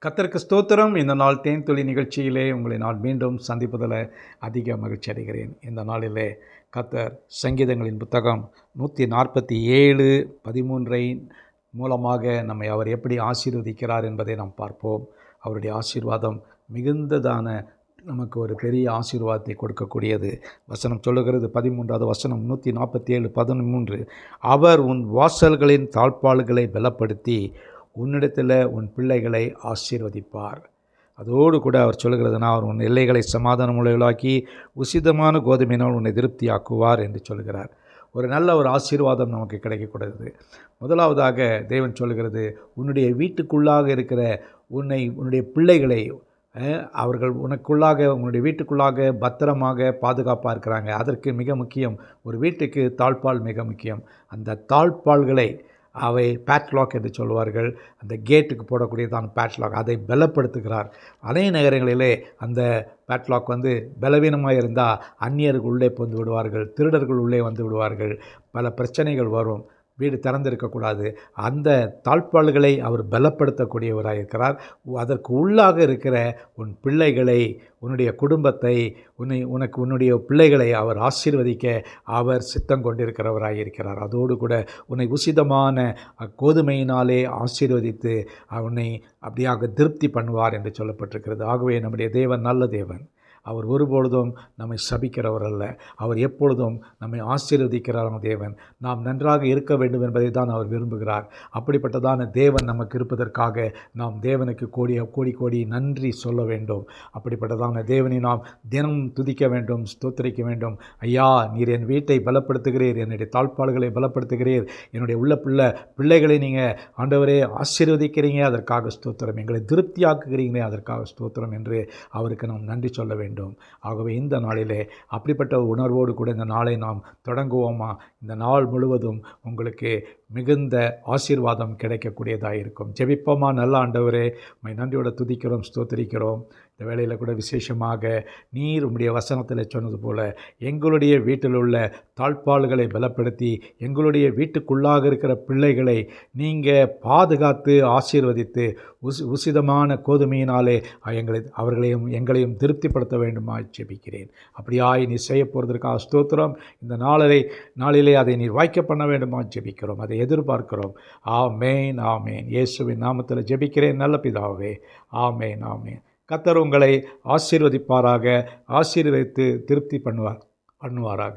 கர்த்தருக்கு ஸ்தோத்திரம். இந்த நாள் தேன்துளி நிகழ்ச்சியிலே உங்களை நான் மீண்டும் சந்திப்பதில் அதிக மகிழ்ச்சி அடைகிறேன். இந்த நாளிலே கர்த்தர் சங்கீதங்களின் புத்தகம் 147:13 மூலமாக நம்மை அவர் எப்படி ஆசீர்வதிக்கிறார் என்பதை நாம் பார்ப்போம். அவருடைய ஆசீர்வாதம் மிகுந்ததான நமக்கு ஒரு பெரிய ஆசீர்வாதத்தை கொடுக்கக்கூடியது. வசனம் சொல்லுகிறது, 13வது வசனம் 147:13, அவர் உன் வாசல்களின் தாழ்ப்பாள்களை பலப்படுத்தி உன்னிடத்தில் உன் பிள்ளைகளை ஆசீர்வதிப்பார். அதோடு கூட அவர் சொல்லுகிறதுனா, அவர் உன் எல்லைகளை சமாதானம் உள்ளவர்களாக்கி உசிதமான கோதுமையினால் உன்னை திருப்தியாக்குவார் என்று சொல்கிறார். ஒரு நல்ல ஒரு ஆசீர்வாதம் நமக்கு கிடைக்கக்கூடாது. முதலாவதாக தேவன் சொல்லுகிறது, உன்னுடைய வீட்டுக்குள்ளாக இருக்கிற உன்னுடைய பிள்ளைகளை அவர்கள் உன்னுடைய வீட்டுக்குள்ளாக பத்திரமாக பாதுகாப்பாக இருக்கிறாங்க. அதற்கு மிக முக்கியம், ஒரு வீட்டுக்கு தாழ்ப்பாள் மிக முக்கியம். அந்த தாழ்ப்பாள்களை அவை பேட்லாக் என்று சொல்வார்கள். அந்த கேட்டுக்கு போடக்கூடியதான் பேட்லாக். அதை பலப்படுத்துகிறார். அநேக நகரங்களிலே அந்த பேட்லாக் பலவீனமாக இருந்தால் அந்நியர்கள் உள்ளே வந்து விடுவார்கள், திருடர்கள் உள்ளே வந்து விடுவார்கள், பல பிரச்சனைகள் வரும். வீடு திறந்திருக்கக்கூடாது. அந்த தாழ்ப்பாள்களை அவர் பலப்படுத்தக்கூடியவராக இருக்கிறார். அதற்கு உள்ளாக இருக்கிற உன் பிள்ளைகளை, உன்னுடைய குடும்பத்தை, உன்னுடைய பிள்ளைகளை அவர் ஆசீர்வதிக்க அவர் சித்தம் கொண்டிருக்கிறவராக இருக்கிறார். அதோடு கூட உன்னை உசிதமான கோதுமையினாலே ஆசீர்வதித்து உன்னை அப்படியாக திருப்தி பண்ணுவார் என்று சொல்லப்பட்டிருக்கிறது. ஆகவே நம்முடைய தேவன் நல்ல தேவன். அவர் ஒருபொழுதும் நம்மை சபிக்கிறவர் அல்ல. அவர் எப்பொழுதும் நம்மை ஆசீர்வதிக்கிறார் தேவன். நாம் நன்றாக இருக்க வேண்டும் என்பதை தான் அவர் விரும்புகிறார். அப்படிப்பட்டதான தேவன் நமக்கு இருப்பதற்காக நாம் தேவனுக்கு கோடி நன்றி சொல்ல வேண்டும். அப்படிப்பட்டதான தேவனை நாம் தினம் துதிக்க வேண்டும், ஸ்தோத்திரிக்க வேண்டும். ஐயா, நீர் என் வீட்டை பலப்படுத்துகிறீர், என்னுடைய தாழ்ப்பாள்களை பலப்படுத்துகிறீர், என்னுடைய பிள்ளைகளை நீங்கள் ஆண்டவரே ஆசீர்வதிக்கிறீங்க, அதற்காக ஸ்தோத்திரம். எங்களை திருப்தியாக்குகிறீங்களே, அதற்காக ஸ்தோத்திரம் என்று அவருக்கு நாம் நன்றி சொல்ல வேண்டும். ஆகவே இந்த நாளிலே அப்படிப்பட்ட உணர்வோடு கூட இந்த நாளை நாம் தொடங்குவோமா? இந்த நாள் முழுவதும் உங்களுக்கு மிகுந்த ஆசீர்வாதம் கிடைக்கக்கூடியதாக இருக்கும். ஜெபிப்போமா? நல்ல ஆண்டவரே, உம்மை நன்றியோட துதிக்கிறோம், ஸ்தோத்திரிக்கிறோம். இந்த வேளையில் கூட விசேஷமாக நீர் உம்முடைய வசனத்தில் சொன்னது போல எங்களுடைய வீட்டில் உள்ள தாழ்ப்பாள்களை பலப்படுத்தி எங்களுடைய வீட்டுக்குள்ளாக இருக்கிற பிள்ளைகளை நீங்கள் பாதுகாத்து ஆசீர்வதித்து உசிதமான கோதுமையினாலே எங்களையும் திருப்திப்படுத்த வேண்டுமா ஜெபிக்கிறேன். அப்படியாய் நீ செய்ய போகிறதற்காக ஸ்தோத்திரம். இந்த நாளிலே அதை நீர் வாய்க்க பண்ண வேண்டுமா ஜெபிக்கிறோம், அதை எதிர்பார்க்கிறோம். ஆமேன், ஆமேன். இயேசுவின் நாமத்தில் ஜெபிக்கிறேன் நல்ல பிதாவே. ஆமேன், ஆமேன். கர்த்தர் உங்களை ஆசீர்வதிப்பாராக, ஆசீர்வதித்து திருப்தி பண்ணுவாராக.